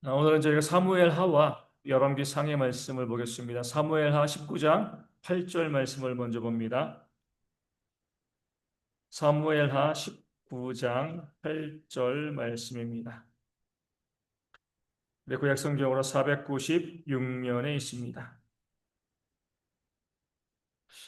오늘은 저희가 사무엘하와 열왕기상의 말씀을 보겠습니다. 사무엘하 19장 8절 말씀을 먼저 봅니다. 사무엘하 19장 8절 말씀입니다. 네, 구약성경으로 496면에 있습니다.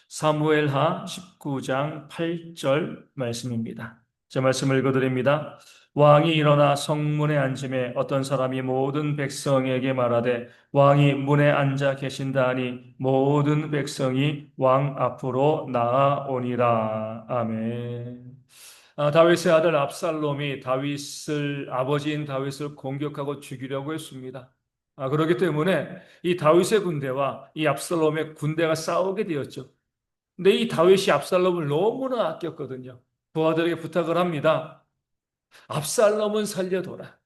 사무엘하 19장 8절 말씀입니다. 제 말씀을 읽어드립니다. 왕이 일어나 성문에 앉음에 어떤 사람이 모든 백성에게 말하되 왕이 문에 앉아 계신다 하니 모든 백성이 왕 앞으로 나아오니라. 아멘. 다윗의 아들 압살롬이 아버지인 다윗을 공격하고 죽이려고 했습니다. 그렇기 때문에 이 다윗의 군대와 이 압살롬의 군대가 싸우게 되었죠. 근데 이 다윗이 압살롬을 너무나 아꼈거든요. 부하들에게 부탁을 합니다. 압살롬은 살려둬라.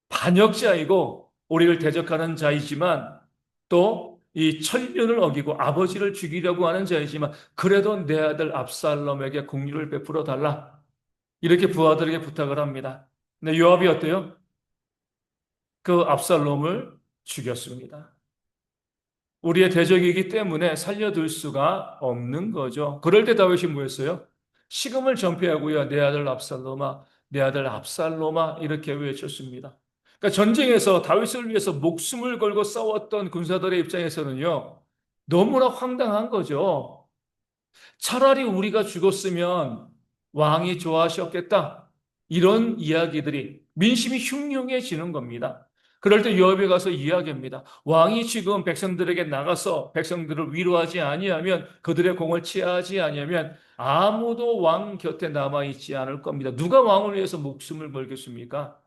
반역자이고 우리를 대적하는 자이지만 또 이 천륜을 어기고 아버지를 죽이려고 하는 자이지만 그래도 내 아들 압살롬에게 공유를 베풀어 달라. 이렇게 부하들에게 부탁을 합니다. 근데 요압이 어때요? 그 압살롬을 죽였습니다. 우리의 대적이기 때문에 살려둘 수가 없는 거죠. 그럴 때 다윗이 뭐였어요? 식음을 전폐하고요. 내 아들 압살롬아, 내 아들 압살롬아 이렇게 외쳤습니다. 그러니까 전쟁에서 다윗을 위해서 목숨을 걸고 싸웠던 군사들의 입장에서는요. 너무나 황당한 거죠. 차라리 우리가 죽었으면 왕이 좋아하셨겠다. 이런 이야기들이 민심이 흉흉해지는 겁니다. 그럴 때 요압에 가서 이야기합니다. 왕이 지금 백성들에게 나가서 백성들을 위로하지 아니하면 그들의 공을 치하지 아니하면 아무도 왕 곁에 남아 있지 않을 겁니다. 누가 왕을 위해서 목숨을 걸겠습니까?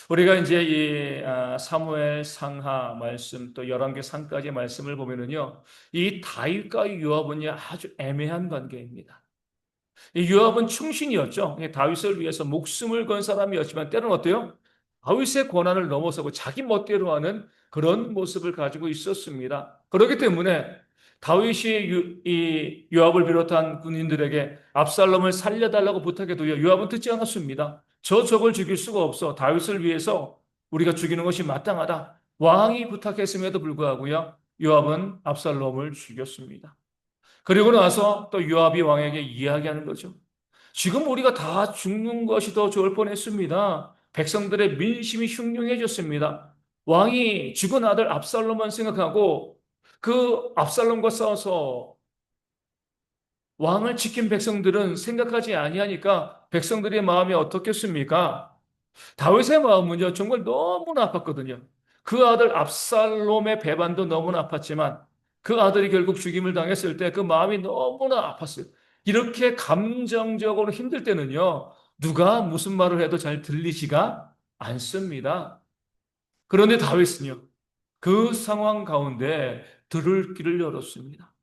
우리가 이제 사무엘 상하 말씀 또 열왕기 상까지 말씀을 보면은요, 이 다윗과 요압은요 아주 애매한 관계입니다. 이 요압은 충신이었죠. 다윗을 위해서 목숨을 건 사람이었지만 때로는 어때요? 다윗의 권한을 넘어서고 자기 멋대로 하는 그런 모습을 가지고 있었습니다. 그렇기 때문에 다윗이 이 요압을 비롯한 군인들에게 압살롬을 살려달라고 부탁해도요, 요압은 듣지 않았습니다. 적을 죽일 수가 없어. 다윗을 위해서 우리가 죽이는 것이 마땅하다. 왕이 부탁했음에도 불구하고요, 요압은 압살롬을 죽였습니다. 그리고 나서 또 요압이 왕에게 이야기하는 거죠. 지금 우리가 다 죽는 것이 더 좋을 뻔했습니다. 백성들의 민심이 흉흉해졌습니다. 왕이 죽은 아들 압살롬만 생각하고 그 압살롬과 싸워서 왕을 지킨 백성들은 생각하지 아니하니까 백성들의 마음이 어떻겠습니까? 다윗의 마음은요, 정말 너무나 아팠거든요. 그 아들 압살롬의 배반도 너무나 아팠지만 그 아들이 결국 죽임을 당했을 때 그 마음이 너무나 아팠어요. 이렇게 감정적으로 힘들 때는요, 누가 무슨 말을 해도 잘 들리지가 않습니다. 그런데 다윗은요, 그 상황 가운데 들을 길을 열었습니다.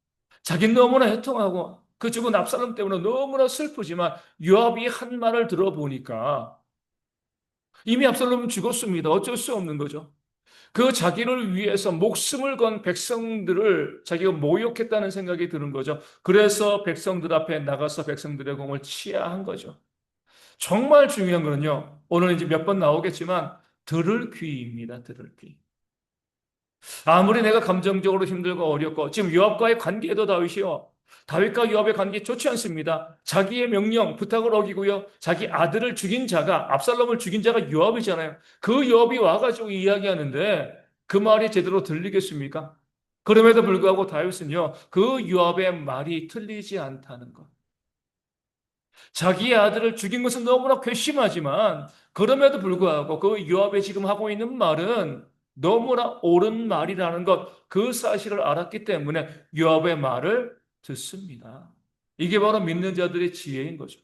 자기는 너무나 해통하고 그 죽은 압살롬 때문에 너무나 슬프지만 요압이 한 말을 들어보니까 이미 압살롬은 죽었습니다. 어쩔 수 없는 거죠. 그 자기를 위해서 목숨을 건 백성들을 자기가 모욕했다는 생각이 드는 거죠. 그래서 백성들 앞에 나가서 백성들의 공을 치하한 거죠. 정말 중요한 거는요. 오늘 이제 몇 번 나오겠지만 들을 귀입니다. 들을 귀. 아무리 내가 감정적으로 힘들고 어렵고 지금 요압과의 관계도 다윗이요. 다윗과 요압의 관계 좋지 않습니다. 자기의 명령, 부탁을 어기고요. 자기 아들을 죽인 자가 압살롬을 죽인 자가 요압이잖아요. 그 요압이 와가지고 이야기하는데 그 말이 제대로 들리겠습니까? 그럼에도 불구하고 다윗은요. 그 요압의 말이 틀리지 않다는 것. 자기의 아들을 죽인 것은 너무나 괘씸하지만 그럼에도 불구하고 그 요압이 지금 하고 있는 말은 너무나 옳은 말이라는 것, 그 사실을 알았기 때문에 요압의 말을 듣습니다. 이게 바로 믿는 자들의 지혜인 거죠.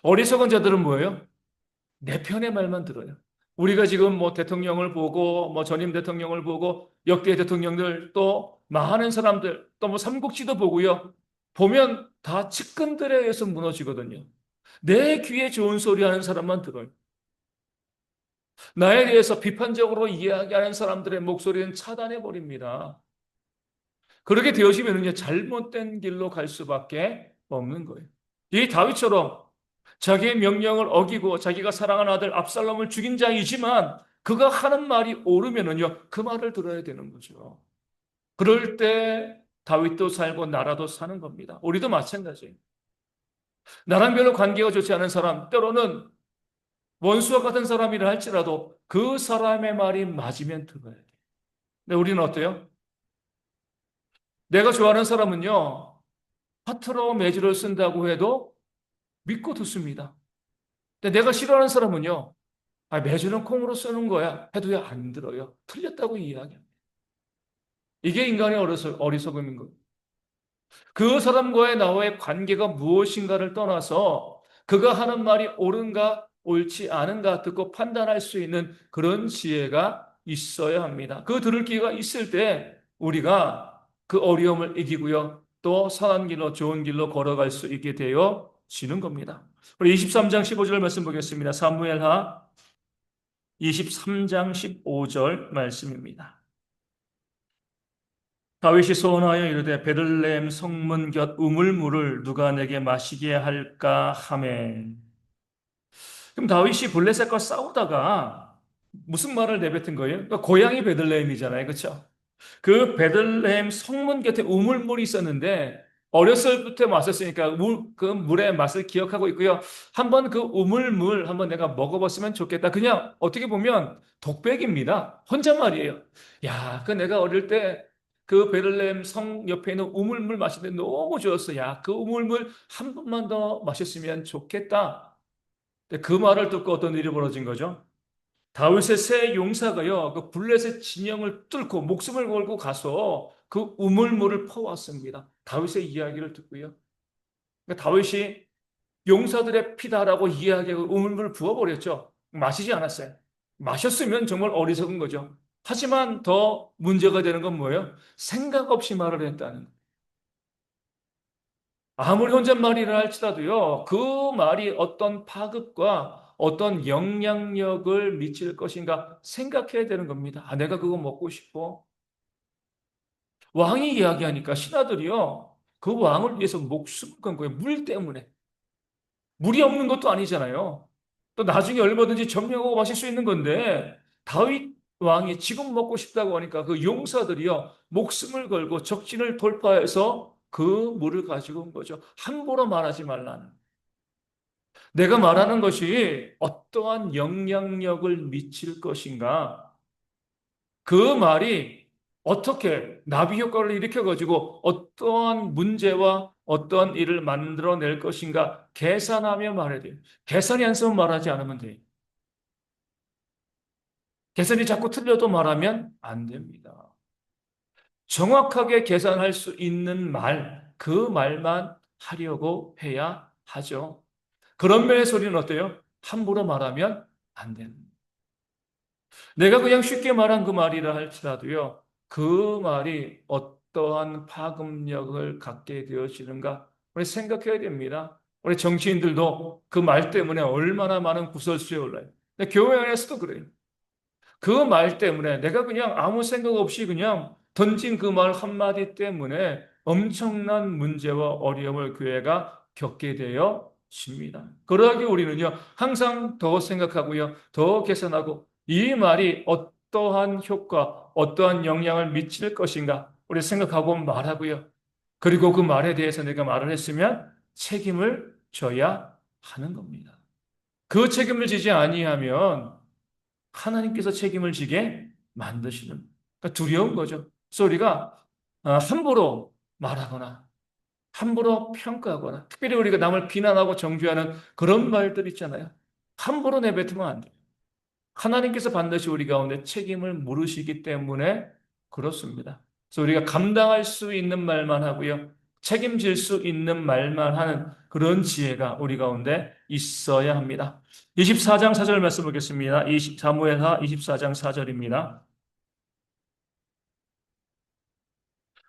어리석은 자들은 뭐예요? 내 편의 말만 들어요. 우리가 지금 뭐 대통령을 보고 뭐 전임 대통령을 보고 역대 대통령들 또 많은 사람들 또 뭐 삼국지도 보고요. 보면 다 측근들에 의해서 무너지거든요. 내 귀에 좋은 소리 하는 사람만 들어요. 나에 대해서 비판적으로 이야기하는 사람들의 목소리는 차단해 버립니다. 그렇게 되어지면요 잘못된 길로 갈 수밖에 없는 거예요. 이 다윗처럼 자기의 명령을 어기고 자기가 사랑하는 아들 압살롬을 죽인 자이지만 그가 하는 말이 옳으면은요, 그 말을 들어야 되는 거죠. 그럴 때 다윗도 살고 나라도 사는 겁니다. 우리도 마찬가지예요. 나랑 별로 관계가 좋지 않은 사람, 때로는 원수와 같은 사람이라 할지라도 그 사람의 말이 맞으면 들어야 돼요. 근데 우리는 어때요? 내가 좋아하는 사람은요, 파트너 매주를 쓴다고 해도 믿고 듣습니다. 근데 내가 싫어하는 사람은요, 아, 매주는 콩으로 쓰는 거야 해도 안 들어요. 틀렸다고 이야기합니다. 이게 인간의 어리석음인 거예요. 그 사람과의 나와의 관계가 무엇인가를 떠나서 그가 하는 말이 옳은가 옳지 않은가 듣고 판단할 수 있는 그런 지혜가 있어야 합니다. 그 들을 기회가 있을 때 우리가 그 어려움을 이기고요. 또 선한 길로 좋은 길로 걸어갈 수 있게 되어지는 겁니다. 우리 23장 15절 말씀 보겠습니다. 사무엘하 23장 15절 말씀입니다. 다윗이 소원하여 이르되 베들레헴 성문 곁 우물물을 누가 내게 마시게 할까 하매. 그럼 다윗이 블레셋과 싸우다가 무슨 말을 내뱉은 거예요? 그러니까 고향이 베들레헴이잖아요. 그렇죠? 그 베들레헴 성문 곁에 우물물이 있었는데 어렸을 때부터 왔었으니까 그 물의 맛을 기억하고 있고요. 한번 그 우물물 한번 내가 먹어봤으면 좋겠다. 그냥 어떻게 보면 독백입니다. 혼잣말이에요. 야, 그 내가 어릴 때 그 베들레헴 성 옆에 있는 우물물 마시는데 너무 좋았어. 야, 그 우물물 한 번만 더 마셨으면 좋겠다. 근데 그 말을 듣고 어떤 일이 벌어진 거죠? 다윗의 세 용사가요, 그 블레셋 진영을 뚫고 목숨을 걸고 가서 그 우물물을 퍼왔습니다. 다윗의 이야기를 듣고요. 그러니까 다윗이 용사들의 피다라고 이야기하고 우물물을 부어버렸죠. 마시지 않았어요. 마셨으면 정말 어리석은 거죠. 하지만 더 문제가 되는 건 뭐예요? 생각 없이 말을 했다는 거예요. 아무리 혼잣말이라 할지라도요, 그 말이 어떤 파급과 어떤 영향력을 미칠 것인가 생각해야 되는 겁니다. 아, 내가 그거 먹고 싶어. 왕이 이야기하니까 신하들이요, 그 왕을 위해서 목숨을 건 거예요. 물 때문에. 물이 없는 것도 아니잖아요. 또 나중에 얼마든지 점령하고 마실 수 있는 건데, 다윗 왕이 지금 먹고 싶다고 하니까 그 용사들이요, 목숨을 걸고 적진을 돌파해서 그 물을 가지고 온 거죠. 함부로 말하지 말라는. 내가 말하는 것이 어떠한 영향력을 미칠 것인가? 그 말이 어떻게 나비 효과를 일으켜가지고 어떠한 문제와 어떠한 일을 만들어낼 것인가 계산하며 말해야 돼요. 계산이 안 쓰면 말하지 않으면 돼요. 계산이 자꾸 틀려도 말하면 안 됩니다. 정확하게 계산할 수 있는 말, 그 말만 하려고 해야 하죠. 그런 면의 소리는 어때요? 함부로 말하면 안 됩니다. 내가 그냥 쉽게 말한 그 말이라 할지라도요, 그 말이 어떠한 파급력을 갖게 되어지는가, 우리 생각해야 됩니다. 우리 정치인들도 그 말 때문에 얼마나 많은 구설수에 올라요. 근데 교회 안에서도 그래요. 그 말 때문에 내가 그냥 아무 생각 없이 그냥 던진 그 말 한마디 때문에 엄청난 문제와 어려움을 교회가 겪게 되어집니다. 그러하게 우리는요, 항상 더 생각하고요, 더 계산하고 이 말이 어떠한 효과, 어떠한 영향을 미칠 것인가, 우리 생각하고 말하고요. 그리고 그 말에 대해서 내가 말을 했으면 책임을 져야 하는 겁니다. 그 책임을 지지 아니하면 하나님께서 책임을 지게 만드시는, 그러니까 두려운 거죠. 그래서 우리가 함부로 말하거나 함부로 평가하거나 특별히 우리가 남을 비난하고 정죄하는 그런 말들 있잖아요. 함부로 내뱉으면 안 돼요. 하나님께서 반드시 우리 가운데 책임을 물으시기 때문에 그렇습니다. 그래서 우리가 감당할 수 있는 말만 하고요. 책임질 수 있는 말만 하는 그런 지혜가 우리 가운데 있어야 합니다. 24장 4절 말씀 보겠습니다. 사무엘하 24장 4절입니다.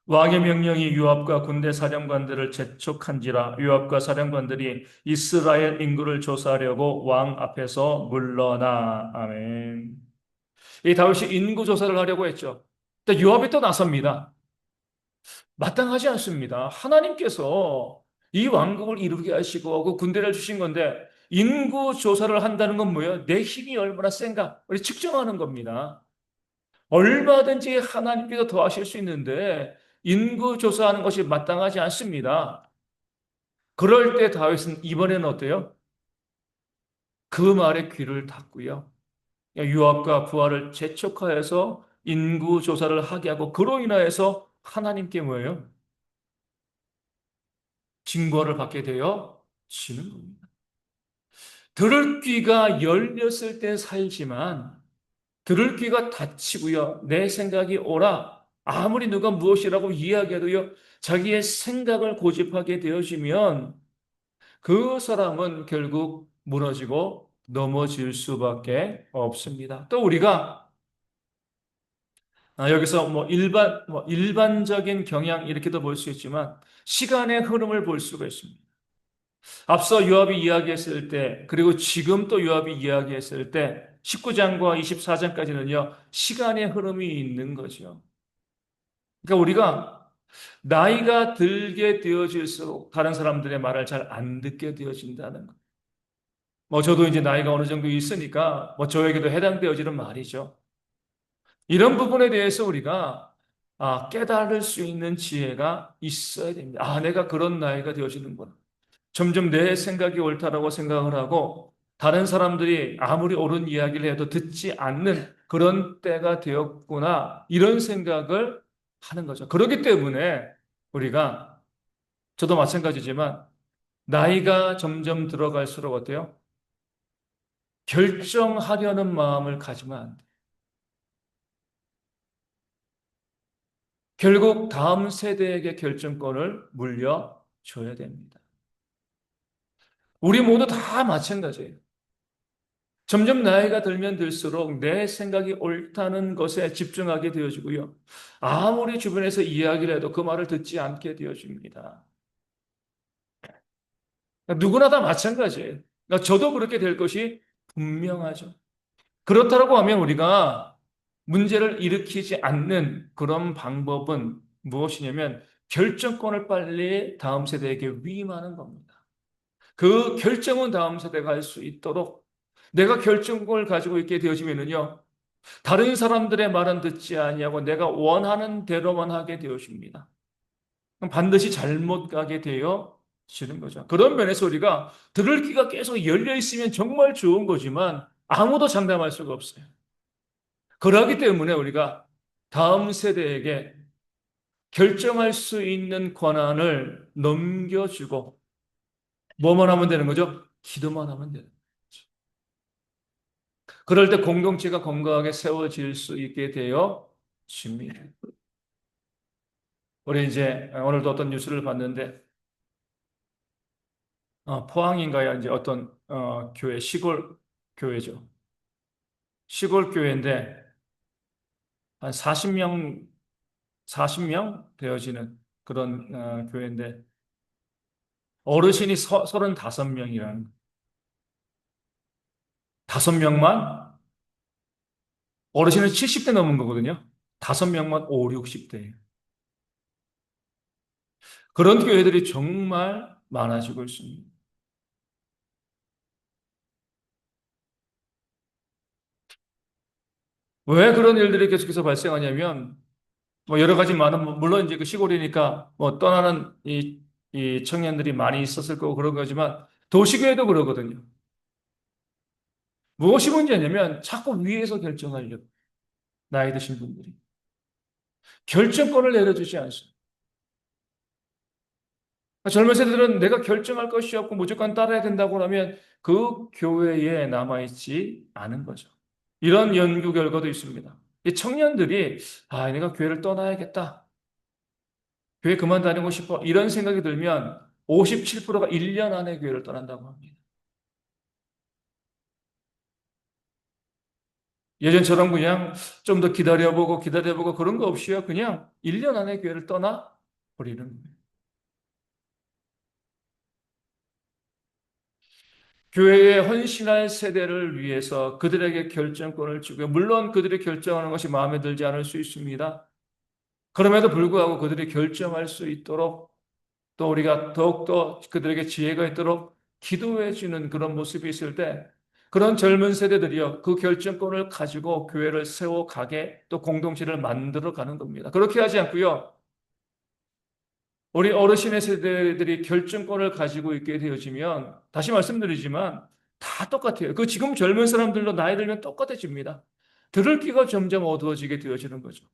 왕의 명령이 요압과 군대 사령관들을 재촉한지라 요압과 사령관들이 이스라엘 인구를 조사하려고 왕 앞에서 물러나. 아멘. 이 다윗이 인구 조사를 하려고 했죠. 근데 요압이 또 나섭니다. 마땅하지 않습니다. 하나님께서 이 왕국을 이루게 하시고 그 군대를 주신 건데 인구 조사를 한다는 건 뭐예요? 내 힘이 얼마나 센가? 우리 측정하는 겁니다. 얼마든지 하나님께서 더하실 수 있는데 인구 조사하는 것이 마땅하지 않습니다. 그럴 때 다윗은 이번에는 어때요? 그 말에 귀를 닫고요. 유압과 부하를 재촉하여서 인구 조사를 하게 하고 그로 인하여서 하나님께 뭐예요? 징벌을 받게 되어 지는 겁니다. 들을 귀가 열렸을 때 살지만 들을 귀가 닫히고요. 내 생각이 옳아. 아무리 누가 무엇이라고 이야기해도요. 자기의 생각을 고집하게 되어지면 그 사람은 결국 무너지고 넘어질 수밖에 없습니다. 또 우리가 여기서 일반적인 경향 이렇게도 볼 수 있지만 시간의 흐름을 볼 수가 있습니다. 앞서 요압이 이야기했을 때 그리고 지금 또 요압이 이야기했을 때 19장과 24장까지는요. 시간의 흐름이 있는 거죠. 그러니까 우리가 나이가 들게 되어질수록 다른 사람들의 말을 잘 안 듣게 되어진다는 것. 저도 이제 나이가 어느 정도 있으니까 저에게도 해당되어지는 말이죠. 이런 부분에 대해서 우리가 깨달을 수 있는 지혜가 있어야 됩니다. 내가 그런 나이가 되어지는구나. 점점 내 생각이 옳다라고 생각을 하고 다른 사람들이 아무리 옳은 이야기를 해도 듣지 않는 그런 때가 되었구나. 이런 생각을 하는 거죠. 그렇기 때문에 우리가 저도 마찬가지지만 나이가 점점 들어갈수록 어때요? 결정하려는 마음을 가지면 안 돼. 결국 다음 세대에게 결정권을 물려줘야 됩니다. 우리 모두 다 마찬가지예요. 점점 나이가 들면 들수록 내 생각이 옳다는 것에 집중하게 되어지고요. 아무리 주변에서 이야기를 해도 그 말을 듣지 않게 되어집니다. 누구나 다 마찬가지예요. 저도 그렇게 될 것이 분명하죠. 그렇다고 하면 우리가 문제를 일으키지 않는 그런 방법은 무엇이냐면 결정권을 빨리 다음 세대에게 위임하는 겁니다. 그 결정은 다음 세대가 할 수 있도록 내가 결정권을 가지고 있게 되어지면은요. 다른 사람들의 말은 듣지 아니하고 내가 원하는 대로만 하게 되어집니다. 그럼 반드시 잘못 가게 되어지는 거죠. 그런 면에서 우리가 들을 귀가 계속 열려 있으면 정말 좋은 거지만 아무도 장담할 수가 없어요. 그러기 때문에 우리가 다음 세대에게 결정할 수 있는 권한을 넘겨주고 뭐만 하면 되는 거죠? 기도만 하면 되는 거죠. 그럴 때 공동체가 건강하게 세워질 수 있게 되어집니다. 우리 이제 오늘도 어떤 뉴스를 봤는데 포항인가요? 이제 어떤 교회 시골 교회죠. 시골 교회인데 한 40명 되어지는 그런 교회인데 어르신이 35명이라는 5명만 어르신은 70대 넘은 거거든요. 5명만 5, 60대예요. 그런 교회들이 정말 많아지고 있습니다. 왜 그런 일들이 계속해서 발생하냐면 여러 가지 많은 물론 이제 그 시골이니까 떠나는 이 청년들이 많이 있었을 거고 그런 거지만 도시교회도 그러거든요. 무엇이 문제냐면 자꾸 위에서 결정하려고 나이 드신 분들이 결정권을 내려주지 않습니다. 젊은 세대들은 내가 결정할 것이 없고 무조건 따라야 된다고 하면 그 교회에 남아있지 않은 거죠. 이런 연구 결과도 있습니다. 이 청년들이 내가 교회를 떠나야겠다. 교회 그만 다니고 싶어. 이런 생각이 들면 57%가 1년 안에 교회를 떠난다고 합니다. 예전처럼 그냥 좀 더 기다려보고 그런 거 없이요. 그냥 1년 안에 교회를 떠나 버리는 거예요. 교회에 헌신할 세대를 위해서 그들에게 결정권을 주고, 물론 그들이 결정하는 것이 마음에 들지 않을 수 있습니다. 그럼에도 불구하고 그들이 결정할 수 있도록 또 우리가 더욱더 그들에게 지혜가 있도록 기도해 주는 그런 모습이 있을 때 그런 젊은 세대들이요, 그 결정권을 가지고 교회를 세워가게 또 공동체를 만들어 가는 겁니다. 그렇게 하지 않고요, 우리 어르신의 세대들이 결정권을 가지고 있게 되어지면, 다시 말씀드리지만, 다 똑같아요. 그 지금 젊은 사람들도 나이 들면 똑같아집니다. 들을 귀가 점점 어두워지게 되어지는 거죠.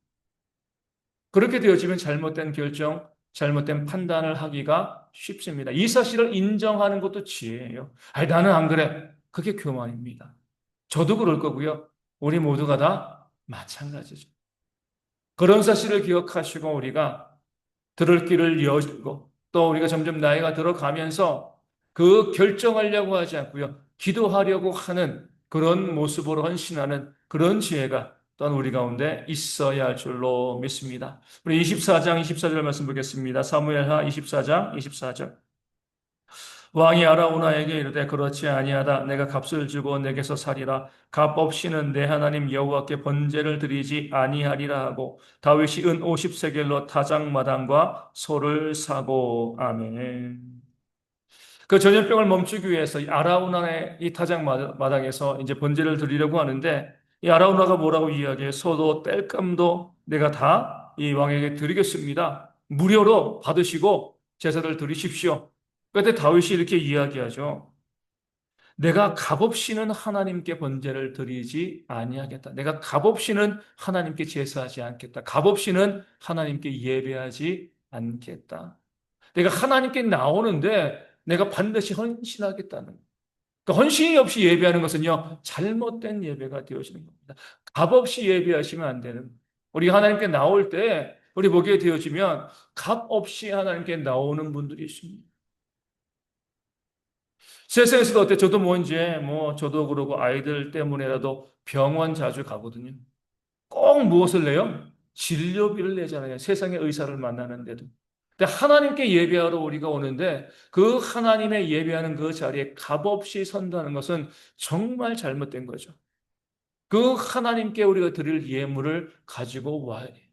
그렇게 되어지면 잘못된 결정, 잘못된 판단을 하기가 쉽습니다. 이 사실을 인정하는 것도 지혜예요. 아니, 나는 안 그래. 그게 교만입니다. 저도 그럴 거고요. 우리 모두가 다 마찬가지죠. 그런 사실을 기억하시고 우리가 들을 길을 여시고 또 우리가 점점 나이가 들어가면서 그 결정하려고 하지 않고요. 기도하려고 하는 그런 모습으로 헌신하는 그런 지혜가 또한 우리 가운데 있어야 할 줄로 믿습니다. 우리 24장 24절 말씀 보겠습니다. 사무엘하 24장 24절. 왕이 아라우나에게 이르되 그렇지 아니하다. 내가 값을 주고 내게서 사리라. 값 없이는 내 하나님 여호와께 번제를 드리지 아니하리라 하고 다윗이 은 50세겔로 타작마당과 소를 사고 아멘. 그 전염병을 멈추기 위해서 이 아라우나의 이 타작마당에서 이제 번제를 드리려고 하는데 이 아라우나가 뭐라고 이야기해? 소도 땔감도 내가 다 이 왕에게 드리겠습니다. 무료로 받으시고 제사를 드리십시오. 그때 다윗이 이렇게 이야기하죠. 내가 값없이는 하나님께 번제를 드리지 아니하겠다. 내가 값없이는 하나님께 제사하지 않겠다. 값없이는 하나님께 예배하지 않겠다. 내가 하나님께 나오는데 내가 반드시 헌신하겠다는 거예요. 그 헌신이 없이 예배하는 것은요, 잘못된 예배가 되어지는 겁니다. 값 없이 예배하시면 안 되는 거예요. 우리 하나님께 나올 때 우리 보게 되어지면 값 없이 하나님께 나오는 분들이 있습니다. 세상에서도 어때? 저도 뭐 이제 저도 그러고 아이들 때문에라도 병원 자주 가거든요. 꼭 무엇을 내요? 진료비를 내잖아요. 세상의 의사를 만나는데도. 근데 하나님께 예배하러 우리가 오는데 그 하나님의 예배하는 그 자리에 값없이 선다는 것은 정말 잘못된 거죠. 그 하나님께 우리가 드릴 예물을 가지고 와야 돼요.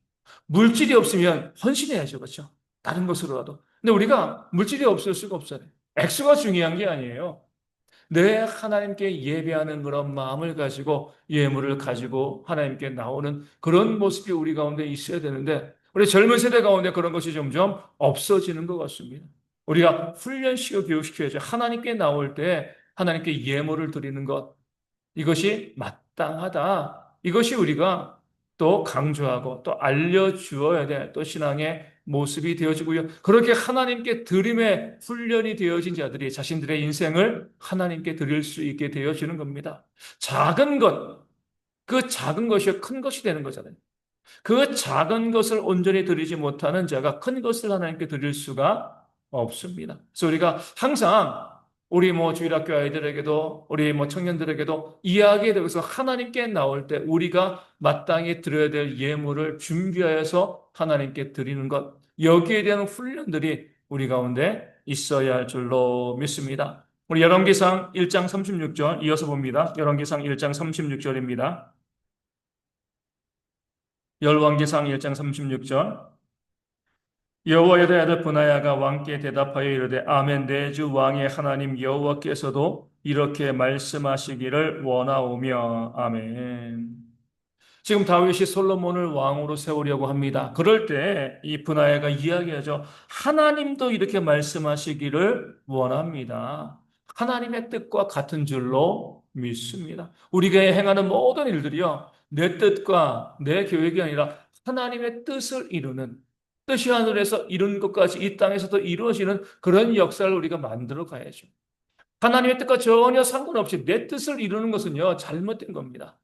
물질이 없으면 헌신해야죠. 그렇죠? 다른 것으로라도. 근데 우리가 물질이 없을 수가 없어요. 액수가 중요한 게 아니에요. 내 하나님께 예배하는 그런 마음을 가지고 예물을 가지고 하나님께 나오는 그런 모습이 우리 가운데 있어야 되는데 우리 젊은 세대 가운데 그런 것이 점점 없어지는 것 같습니다. 우리가 훈련시켜 교육시켜야죠. 하나님께 나올 때 하나님께 예물을 드리는 것 이것이 마땅하다. 이것이 우리가 또 강조하고 또 알려주어야 돼. 또 신앙의 모습이 되어지고요. 그렇게 하나님께 드림의 훈련이 되어진 자들이 자신들의 인생을 하나님께 드릴 수 있게 되어지는 겁니다. 작은 것, 그 작은 것이 큰 것이 되는 거잖아요. 그 작은 것을 온전히 드리지 못하는 자가 큰 것을 하나님께 드릴 수가 없습니다. 그래서 우리가 항상 우리 주일학교 아이들에게도 우리 청년들에게도 이야기에 대해서 하나님께 나올 때 우리가 마땅히 드려야 될 예물을 준비하여서 하나님께 드리는 것 여기에 대한 훈련들이 우리 가운데 있어야 할 줄로 믿습니다. 우리 열왕기상 1장 36절 이어서 봅니다. 열왕기상 1장 36절입니다. 열왕기상 1장 36절 여호와의 아들 분하야가 왕께 대답하여 이르되 아멘 내 주 왕의 하나님 여호와께서도 이렇게 말씀하시기를 원하오며 아멘. 지금 다윗이 솔로몬을 왕으로 세우려고 합니다. 그럴 때 이 분하야가 이야기하죠. 하나님도 이렇게 말씀하시기를 원합니다. 하나님의 뜻과 같은 줄로 믿습니다. 우리가 행하는 모든 일들이요. 내 뜻과 내 계획이 아니라 하나님의 뜻을 이루는 뜻이 하늘에서 이룬 것까지 이 땅에서도 이루어지는 그런 역사를 우리가 만들어 가야죠. 하나님의 뜻과 전혀 상관없이 내 뜻을 이루는 것은요, 잘못된 겁니다.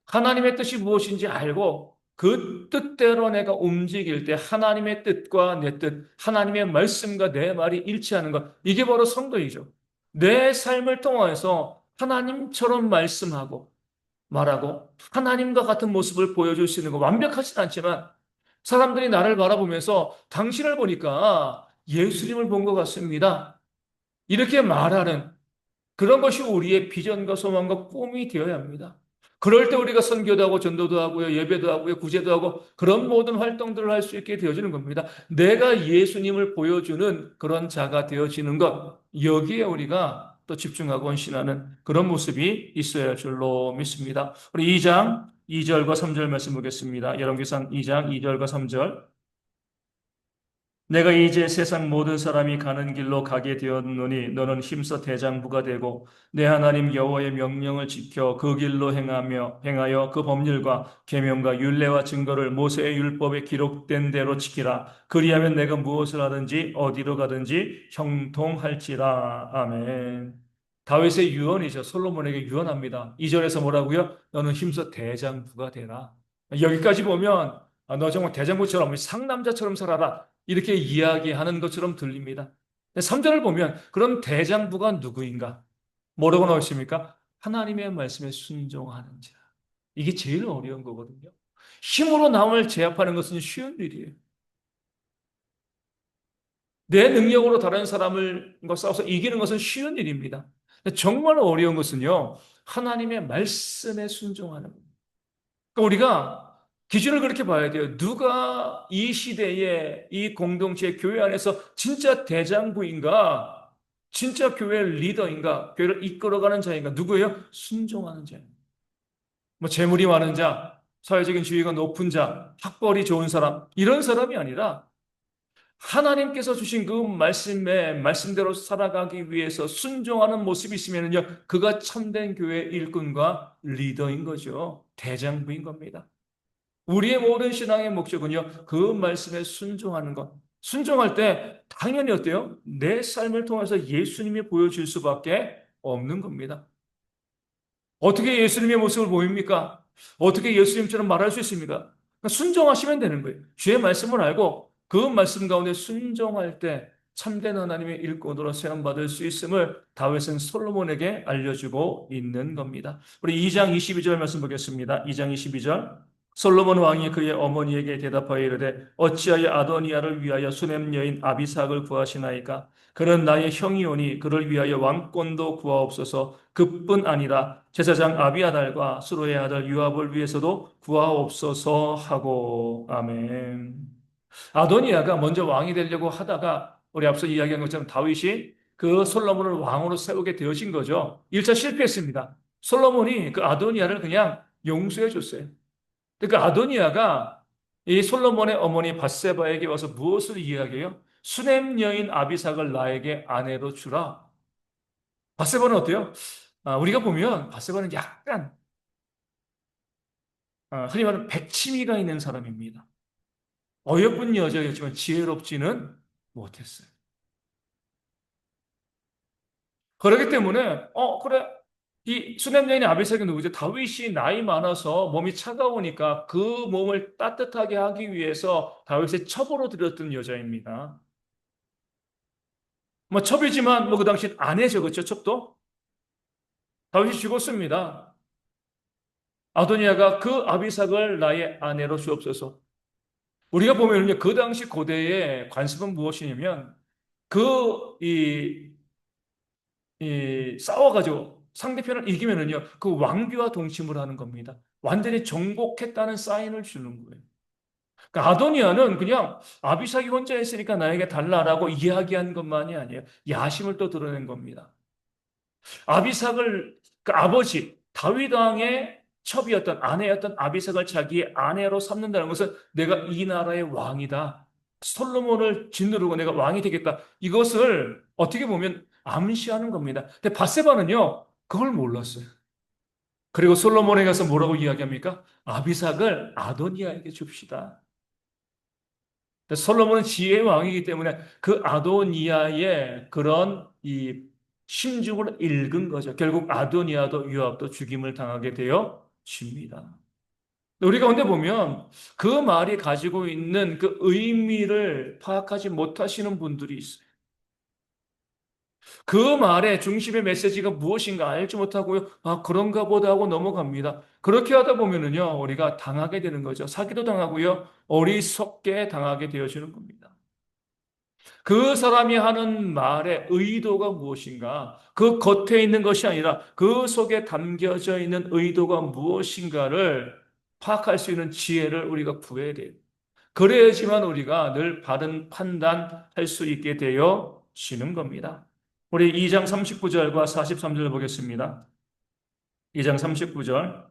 하나님의 뜻이 무엇인지 알고 그 뜻대로 내가 움직일 때 하나님의 뜻과 내 뜻, 하나님의 말씀과 내 말이 일치하는 것, 이게 바로 성도이죠. 내 삶을 통해서 하나님처럼 말씀하고 말하고 하나님과 같은 모습을 보여줄 수 있는 거 완벽하진 않지만 사람들이 나를 바라보면서 당신을 보니까 예수님을 본 것 같습니다. 이렇게 말하는 그런 것이 우리의 비전과 소망과 꿈이 되어야 합니다. 그럴 때 우리가 선교도 하고 전도도 하고요, 예배도 하고요, 구제도 하고 그런 모든 활동들을 할 수 있게 되어지는 겁니다. 내가 예수님을 보여주는 그런 자가 되어지는 것, 여기에 우리가 또 집중하고 헌신하는 그런 모습이 있어야 할 줄로 믿습니다. 우리 2장 2절과 3절 말씀 보겠습니다. 열왕기상 2장 2절과 3절. 내가 이제 세상 모든 사람이 가는 길로 가게 되었노니 너는 힘써 대장부가 되고 내 하나님 여호와의 명령을 지켜 그 길로 행하여 그 법률과 계명과 율례와 증거를 모세의 율법에 기록된 대로 지키라. 그리하면 내가 무엇을 하든지 어디로 가든지 형통할지라. 아멘. 다윗의 유언이죠. 솔로몬에게 유언합니다. 2절에서 뭐라고요? 너는 힘써 대장부가 되라. 여기까지 보면 너 정말 대장부처럼 상남자처럼 살아라. 이렇게 이야기하는 것처럼 들립니다. 3절을 보면 그런 대장부가 누구인가? 뭐라고 나와 있습니까? 하나님의 말씀에 순종하는 자. 이게 제일 어려운 거거든요. 힘으로 남을 제압하는 것은 쉬운 일이에요. 내 능력으로 다른 사람을 싸워서 이기는 것은 쉬운 일입니다. 정말 어려운 것은요, 하나님의 말씀에 순종하는 겁니다. 그러니까 우리가 기준을 그렇게 봐야 돼요. 누가 이 시대에 이 공동체 교회 안에서 진짜 대장부인가? 진짜 교회 리더인가? 교회를 이끌어가는 자인가? 누구예요? 순종하는 자입니다. 뭐 재물이 많은 자, 사회적인 지위가 높은 자, 학벌이 좋은 사람 이런 사람이 아니라 하나님께서 주신 그 말씀에 말씀대로 살아가기 위해서 순종하는 모습이 있으면요, 그가 참된 교회 일꾼과 리더인 거죠. 대장부인 겁니다. 우리의 모든 신앙의 목적은요, 그 말씀에 순종하는 것. 순종할 때 당연히 어때요? 내 삶을 통해서 예수님이 보여줄 수밖에 없는 겁니다. 어떻게 예수님의 모습을 보입니까? 어떻게 예수님처럼 말할 수 있습니까? 그러니까 순종하시면 되는 거예요. 주의 말씀을 알고 그 말씀 가운데 순종할 때 참된 하나님의 일꾼으로 세움받을 수 있음을 다윗은 솔로몬에게 알려주고 있는 겁니다. 우리 2장 22절 말씀 보겠습니다. 2장 22절. 솔로몬 왕이 그의 어머니에게 대답하여 이르되 어찌하여 아도니아를 위하여 수냄 여인 아비삭을 구하시나이까? 그는 나의 형이오니 그를 위하여 왕권도 구하옵소서. 그뿐 아니라 제사장 아비아달과 수로의 아들 요압을 위해서도 구하옵소서 하고. 아멘. 아도니아가 먼저 왕이 되려고 하다가 우리 앞서 이야기한 것처럼 다윗이 그 솔로몬을 왕으로 세우게 되어진 거죠. 1차 실패했습니다. 솔로몬이 그 아도니아를 그냥 용서해 줬어요. 그러니까 아도니아가 이 솔로몬의 어머니 밧세바에게 와서 무엇을 이야기해요? 수냄 여인 아비삭을 나에게 아내로 주라. 밧세바는 어때요? 우리가 보면 밧세바는 약간 흔히 말하는 백치미가 있는 사람입니다. 어여쁜 여자였지만 지혜롭지는 못했어요. 그렇기 때문에 그래, 이 수냄 여인의 아비삭이 누구죠? 다윗이 나이 많아서 몸이 차가우니까 그 몸을 따뜻하게 하기 위해서 다윗의 첩으로 들였던 여자입니다. 뭐 첩이지만 뭐 그 당시 아내죠, 그렇죠? 첩도 다윗이 죽었습니다. 아도니아가 그 아비삭을 나의 아내로 주옵소서. 우리가 보면요, 그 당시 고대의 관습은 무엇이냐면 이 싸워가지고 상대편을 이기면은요, 그 왕비와 동침을 하는 겁니다. 완전히 정복했다는 사인을 주는 거예요. 그러니까 아도니아는 그냥 아비삭이 혼자 했으니까 나에게 달라라고 이야기한 것만이 아니에요. 야심을 또 드러낸 겁니다. 아비삭을 그 아버지 다윗 왕의 첩이었던 아내였던 아비삭을 자기의 아내로 삼는다는 것은 내가 이 나라의 왕이다. 솔로몬을 짓누르고 내가 왕이 되겠다. 이것을 어떻게 보면 암시하는 겁니다. 근데 밧세바는요, 그걸 몰랐어요. 그리고 솔로몬에 가서 뭐라고 이야기합니까? 아비삭을 아도니아에게 줍시다. 솔로몬은 지혜의 왕이기 때문에 그 아도니아의 그런 이 심중을 읽은 거죠. 결국 아도니아도 요압도 죽임을 당하게 되어 집니다. 우리 가운데 보면 그 말이 가지고 있는 그 의미를 파악하지 못하시는 분들이 있어요. 그 말의 중심의 메시지가 무엇인가 알지 못하고요. 그런가 보다 하고 넘어갑니다. 그렇게 하다 보면은요, 우리가 당하게 되는 거죠. 사기도 당하고요, 어리석게 당하게 되어지는 겁니다. 그 사람이 하는 말의 의도가 무엇인가? 그 겉에 있는 것이 아니라 그 속에 담겨져 있는 의도가 무엇인가를 파악할 수 있는 지혜를 우리가 구해야 돼요. 그래야지만 우리가 늘 바른 판단할 수 있게 되어지는 겁니다. 우리 2장 39절과 43절 보겠습니다. 2장 39절.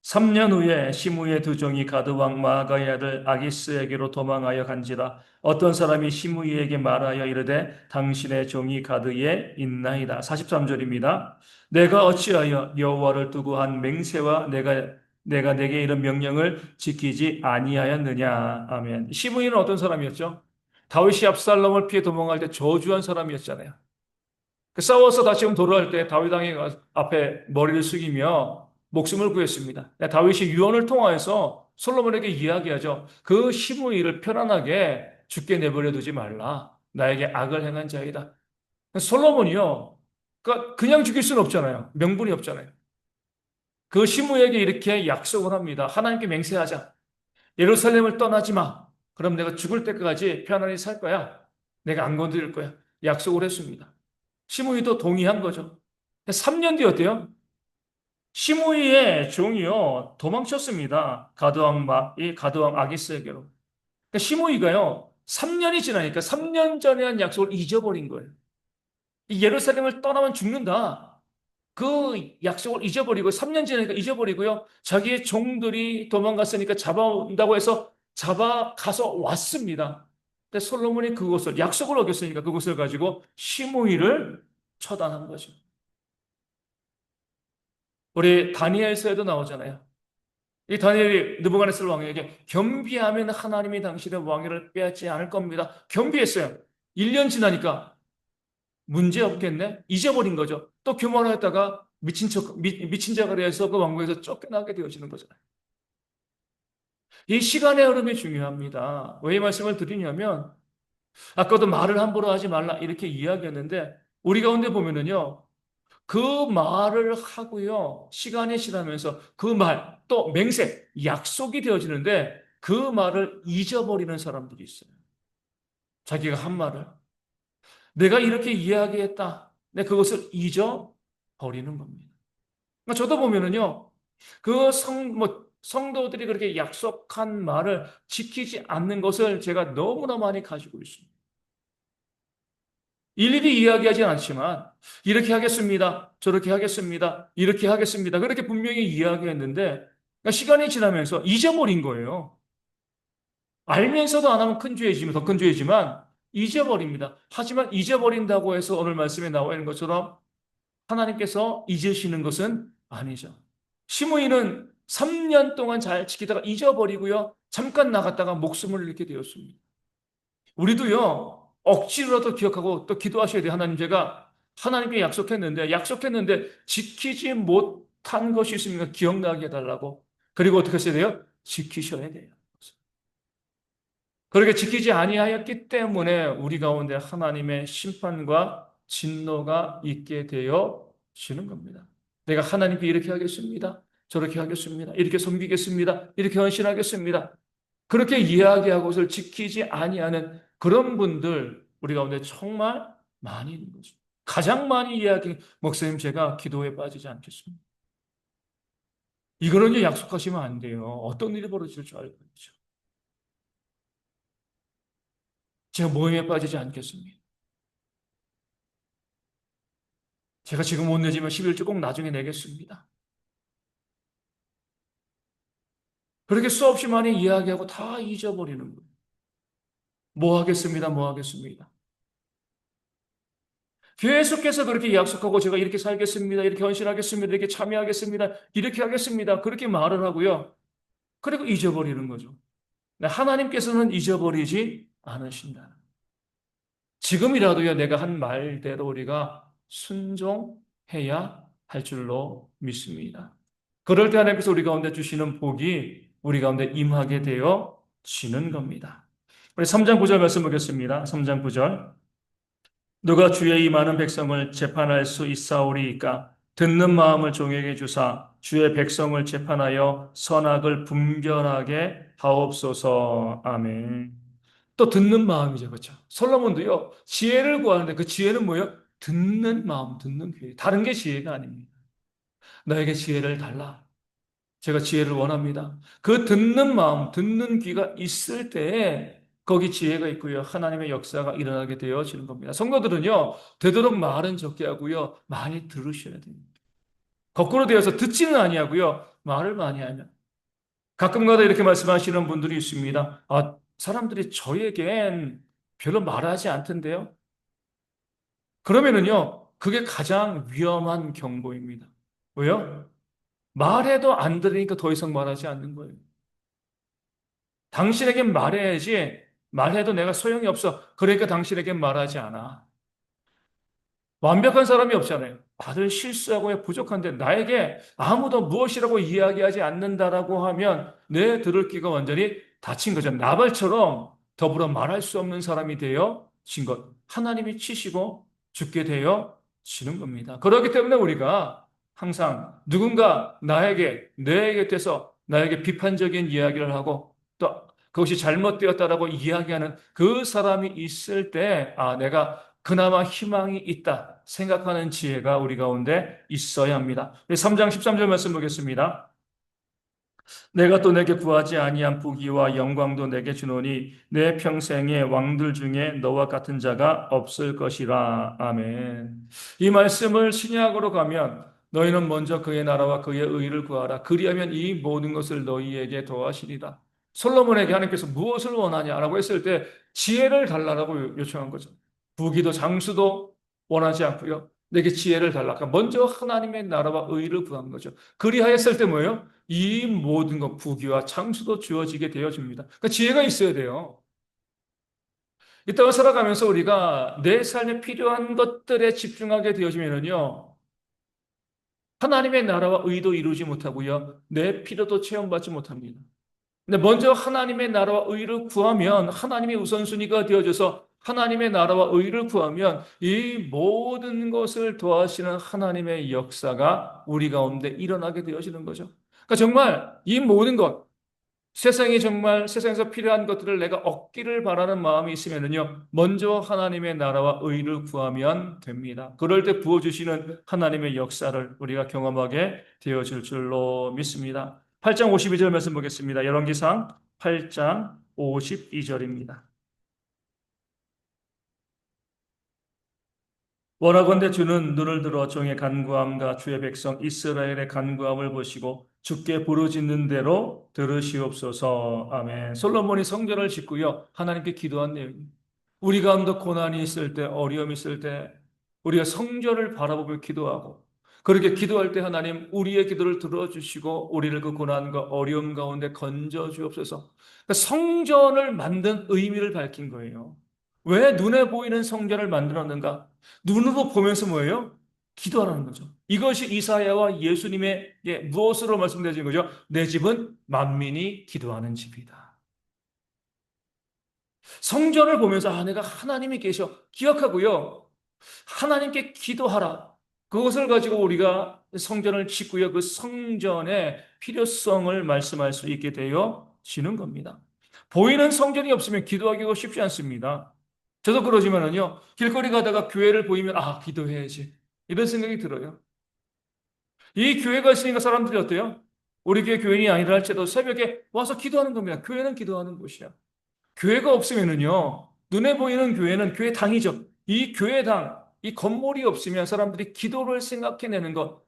3년 후에 시므의 두 종이 가드 왕 마아가의 아들 아기스에게로 도망하여 간지라. 어떤 사람이 시므이에게 말하여 이르되 당신의 종이 가드에 있나이다. 43절입니다. 내가 어찌하여 여호와를 두고 한 맹세와 내가 내게 이런 명령을 지키지 아니하였느냐. 아멘. 시므이는 어떤 사람이었죠? 다윗이 압살롬을 피해 도망할 때 저주한 사람이었잖아요. 그 싸워서 다시 돌아올 때 다윗 왕의 앞에 머리를 숙이며 목숨을 구했습니다. 다윗이 유언을 통하여서 솔로몬에게 이야기하죠. 그 시므이를 편안하게 죽게 내버려 두지 말라. 나에게 악을 행한 자이다. 솔로몬이요. 그러니까 그냥 죽일 수는 없잖아요. 명분이 없잖아요. 그 시므에게 이렇게 약속을 합니다. 하나님께 맹세하자. 예루살렘을 떠나지 마. 그럼 내가 죽을 때까지 편안히 살 거야. 내가 안 건드릴 거야. 약속을 했습니다. 시므이도 동의한 거죠. 3년 뒤였대요. 시므이의 종이요 도망쳤습니다. 이 가드왕 아기스에게로. 그러니까 시므이가요 3년이 지나니까 3년 전에 한 약속을 잊어버린 거예요. 이 예루살렘을 떠나면 죽는다. 그 약속을 잊어버리고 3년 지나니까 잊어버리고요. 자기의 종들이 도망갔으니까 잡아온다고 해서 잡아가서 왔습니다. 근데 솔로몬이 그것을 약속을 어겼으니까 그것을 가지고 시므이를 처단한 거죠. 우리 다니엘서에도 나오잖아요. 이 다니엘이 느부갓네살 왕에게 겸비하면 하나님이 당신의 왕위를 빼앗지 않을 겁니다. 겸비했어요. 1년 지나니까 문제 없겠네? 잊어버린 거죠. 또 교만하였다가 미친 자가 돼서 그 왕국에서 쫓겨나게 되어지는 거잖아요. 이 시간의 흐름이 중요합니다. 왜 이 말씀을 드리냐면 아까도 말을 함부로 하지 말라 이렇게 이야기했는데 우리 가운데 보면은요. 그 말을 하고요. 시간이 지나면서 그 말, 또 맹세, 약속이 되어지는데 그 말을 잊어버리는 사람들이 있어요. 자기가 한 말을. 내가 이렇게 이야기했다. 내 그것을 잊어버리는 겁니다. 그러니까 저도 보면은요. 성도들이 그렇게 약속한 말을 지키지 않는 것을 제가 너무나 많이 가지고 있습니다. 일일이 이야기하지 않지만 이렇게 하겠습니다. 저렇게 하겠습니다. 이렇게 하겠습니다. 그렇게 분명히 이야기했는데 그러니까 시간이 지나면서 잊어버린 거예요. 알면서도 안 하면 큰 죄이지만 더 큰 죄이지만 잊어버립니다. 하지만 잊어버린다고 해서 오늘 말씀에 나와 있는 것처럼 하나님께서 잊으시는 것은 아니죠. 시므이는 3년 동안 잘 지키다가 잊어버리고요. 잠깐 나갔다가 목숨을 잃게 되었습니다. 우리도요, 억지로라도 기억하고 또 기도하셔야 돼요. 하나님, 제가 하나님께 약속했는데 지키지 못한 것이 있으니까 기억나게 해달라고. 그리고 어떻게 하셔야 돼요? 지키셔야 돼요. 그렇게 지키지 아니하였기 때문에 우리 가운데 하나님의 심판과 진노가 있게 되어지는 겁니다. 내가 하나님께 이렇게 하겠습니다. 저렇게 하겠습니다. 이렇게 섬기겠습니다. 이렇게 헌신하겠습니다. 그렇게 이야기하고 그것을 지키지 아니하는 그런 분들 우리 가운데 정말 많이 있는 거죠. 가장 많이 이야기, 목사님 제가 기도에 빠지지 않겠습니다. 이거는 약속하시면 안 돼요. 어떤 일이 벌어질 줄 알고 있죠. 제가 모임에 빠지지 않겠습니다. 제가 지금 못 내지만 11조 꼭 나중에 내겠습니다. 그렇게 수없이 많이 이야기하고 다 잊어버리는 거예요. 뭐 하겠습니다. 뭐 하겠습니다. 계속해서 그렇게 약속하고 제가 이렇게 살겠습니다. 이렇게 헌신하겠습니다. 이렇게 참여하겠습니다. 이렇게 하겠습니다. 그렇게 말을 하고요. 그리고 잊어버리는 거죠. 하나님께서는 잊어버리지 않으신다. 지금이라도요, 내가 한 말대로 우리가 순종해야 할 줄로 믿습니다. 그럴 때 하나님께서 우리 가운데 주시는 복이 우리 가운데 임하게 되어 지는 겁니다. 우리 3장 9절 말씀 보겠습니다. 3장 9절. 누가 주의 이 많은 백성을 재판할 수 있사오리이까 듣는 마음을 종에게 주사 주의 백성을 재판하여 선악을 분별하게 하옵소서. 아멘. 또 듣는 마음이죠. 그렇죠? 솔로몬도요, 지혜를 구하는데 그 지혜는 뭐예요? 듣는 마음, 듣는 귀. 다른 게 지혜가 아닙니다. 나에게 지혜를 달라. 제가 지혜를 원합니다. 그 듣는 마음, 듣는 귀가 있을 때에 거기 지혜가 있고요. 하나님의 역사가 일어나게 되어지는 겁니다. 성도들은요, 되도록 말은 적게 하고요. 많이 들으셔야 됩니다. 거꾸로 되어서 듣지는 아니하고요. 말을 많이 하면. 가끔가다 이렇게 말씀하시는 분들이 있습니다. 아, 사람들이 저에겐 별로 말하지 않던데요. 그러면은요, 그게 가장 위험한 경고입니다. 왜요? 말해도 안 들으니까 더 이상 말하지 않는 거예요. 당신에겐 말해야지, 말해도 내가 소용이 없어. 그러니까 당신에겐 말하지 않아. 완벽한 사람이 없잖아요. 다들 실수하고 부족한데 나에게 아무도 무엇이라고 이야기하지 않는다라고 하면 내 들을 귀가 완전히 닫힌 거죠. 나발처럼 더불어 말할 수 없는 사람이 되어 진 것. 하나님이 치시고 죽게 되어 지는 겁니다. 그렇기 때문에 우리가 항상 누군가 나에게, 내 곁에서 나에게 비판적인 이야기를 하고 또 그것이 잘못되었다라고 이야기하는 그 사람이 있을 때, 아, 내가 그나마 희망이 있다 생각하는 지혜가 우리 가운데 있어야 합니다. 3장 13절 말씀 보겠습니다. 내가 또 내게 구하지 아니한 부귀와 영광도 내게 주노니 내 평생에 왕들 중에 너와 같은 자가 없을 것이라. 아멘. 이 말씀을 신약으로 가면 너희는 먼저 그의 나라와 그의 의를 구하라. 그리하면 이 모든 것을 너희에게 더하시리라. 솔로몬에게 하나님께서 무엇을 원하냐라고 했을 때 지혜를 달라고 요청한 거죠. 부귀도 장수도 원하지 않고요. 내게 지혜를 달라. 그러니까 먼저 하나님의 나라와 의를 구한 거죠. 그리하였을 때 뭐예요? 이 모든 것, 부귀와 창수도 주어지게 되어집니다. 그러니까 지혜가 있어야 돼요. 이 땅을 살아가면서 우리가 내 삶에 필요한 것들에 집중하게 되어지면요. 하나님의 나라와 의도 이루지 못하고요. 내 필요도 체험받지 못합니다. 근데 먼저 하나님의 나라와 의를 구하면 하나님의 우선순위가 되어져서 하나님의 나라와 의를 구하면 이 모든 것을 도와주시는 하나님의 역사가 우리 가운데 일어나게 되어지는 거죠. 그러니까 정말 이 모든 것, 세상이 정말 세상에서 필요한 것들을 내가 얻기를 바라는 마음이 있으면요. 먼저 하나님의 나라와 의를 구하면 됩니다. 그럴 때 부어주시는 하나님의 역사를 우리가 경험하게 되어질 줄로 믿습니다. 8장 52절 말씀 보겠습니다. 열왕기상 8장 52절입니다. 원하건대 주는 눈을 들어 종의 간구함과 주의 백성 이스라엘의 간구함을 보시고 주께 부르짖는 대로 들으시옵소서. 아멘. 솔로몬이 성전을 짓고요. 하나님께 기도한 내용입니다. 우리 가운데 고난이 있을 때, 어려움이 있을 때 우리가 성전을 바라보며 기도하고 그렇게 기도할 때 하나님 우리의 기도를 들어주시고 우리를 그 고난과 어려움 가운데 건져 주옵소서. 그러니까 성전을 만든 의미를 밝힌 거예요. 왜 눈에 보이는 성전을 만들었는가? 눈으로 보면서 뭐예요? 기도하라는 거죠. 이것이 이사야와 예수님의 무엇으로 말씀되신 거죠? 내 집은 만민이 기도하는 집이다. 성전을 보면서 아, 내가 하나님이 계셔. 기억하고요. 하나님께 기도하라. 그것을 가지고 우리가 성전을 짓고요. 그 성전의 필요성을 말씀할 수 있게 되어지는 겁니다. 보이는 성전이 없으면 기도하기가 쉽지 않습니다. 저도 그러지만은요, 길거리 가다가 교회를 보이면, 아, 기도해야지. 이런 생각이 들어요. 이 교회가 있으니까 사람들이 어때요? 우리 교회 교인이 아니라 할지라도 새벽에 와서 기도하는 겁니다. 교회는 기도하는 곳이야. 교회가 없으면은요, 눈에 보이는 교회는 교회당이죠. 이 교회당, 이 건물이 없으면 사람들이 기도를 생각해내는 것,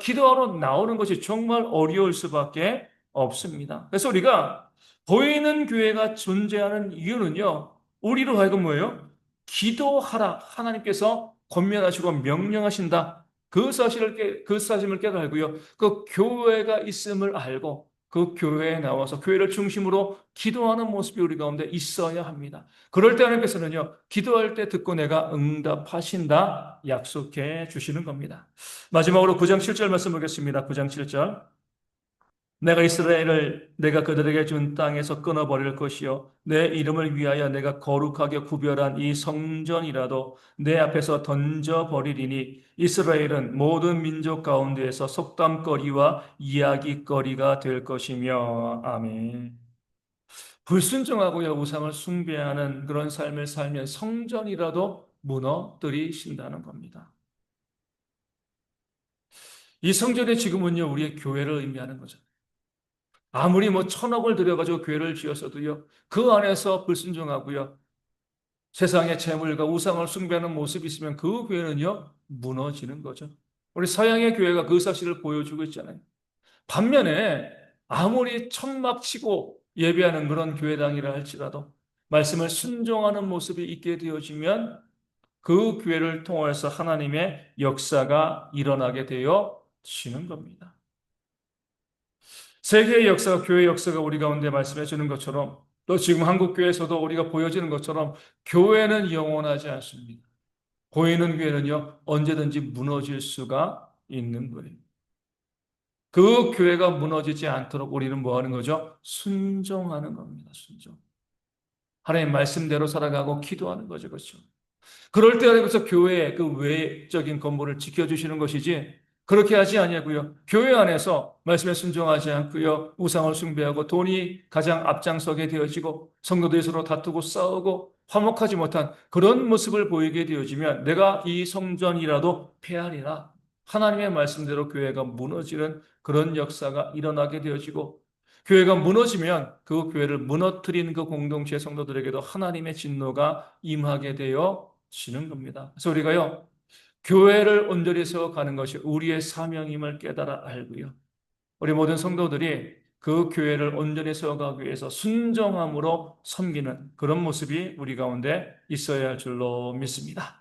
기도하러 나오는 것이 정말 어려울 수밖에 없습니다. 그래서 우리가 보이는 교회가 존재하는 이유는요, 우리로 하여금 뭐예요? 기도하라. 하나님께서 권면하시고 명령하신다. 그 사실을 깨달고요. 그 교회가 있음을 알고 그 교회에 나와서 교회를 중심으로 기도하는 모습이 우리 가운데 있어야 합니다. 그럴 때 하나님께서는요, 기도할 때 듣고 내가 응답하신다 약속해 주시는 겁니다. 마지막으로 9장 7절 말씀 보겠습니다. 9장 7절. 내가 이스라엘을 내가 그들에게 준 땅에서 끊어버릴 것이요 내 이름을 위하여 내가 거룩하게 구별한 이 성전이라도 내 앞에서 던져버리리니 이스라엘은 모든 민족 가운데에서 속담거리와 이야기거리가 될 것이며 아멘. 불순종하고요, 우상을 숭배하는 그런 삶을 살면 성전이라도 무너뜨리신다는 겁니다. 이 성전의 지금은요, 우리의 교회를 의미하는 거죠. 아무리 뭐 천억을 들여가지고 교회를 지었어도요, 그 안에서 불순종하고요, 세상의 재물과 우상을 숭배하는 모습이 있으면 그 교회는요, 무너지는 거죠. 우리 서양의 교회가 그 사실을 보여주고 있잖아요. 반면에 아무리 천막 치고 예배하는 그런 교회당이라 할지라도 말씀을 순종하는 모습이 있게 되어지면 그 교회를 통해서 하나님의 역사가 일어나게 되어지는 겁니다. 세계의 역사가 교회 역사가 우리 가운데 말씀해 주는 것처럼 또 지금 한국 교회에서도 우리가 보여지는 것처럼 교회는 영원하지 않습니다. 보이는 교회는요 언제든지 무너질 수가 있는 거예요. 그 교회가 무너지지 않도록 우리는 뭐 하는 거죠? 순종하는 겁니다. 순종. 하나님 말씀대로 살아가고 기도하는 거죠. 그렇죠? 그럴 때 그래서 교회의 그 외적인 건물을 지켜주시는 것이지 그렇게 하지 아니하고요. 교회 안에서 말씀에 순종하지 않고요. 우상을 숭배하고 돈이 가장 앞장서게 되어지고 성도들이 서로 다투고 싸우고 화목하지 못한 그런 모습을 보이게 되어지면 내가 이 성전이라도 폐하리라. 하나님의 말씀대로 교회가 무너지는 그런 역사가 일어나게 되어지고 교회가 무너지면 그 교회를 무너뜨린 그 공동체 성도들에게도 하나님의 진노가 임하게 되어 지는 겁니다. 그래서 우리가요, 교회를 온전히 세워가는 것이 우리의 사명임을 깨달아 알고요. 우리 모든 성도들이 그 교회를 온전히 세워가기 위해서 순종함으로 섬기는 그런 모습이 우리 가운데 있어야 할 줄로 믿습니다.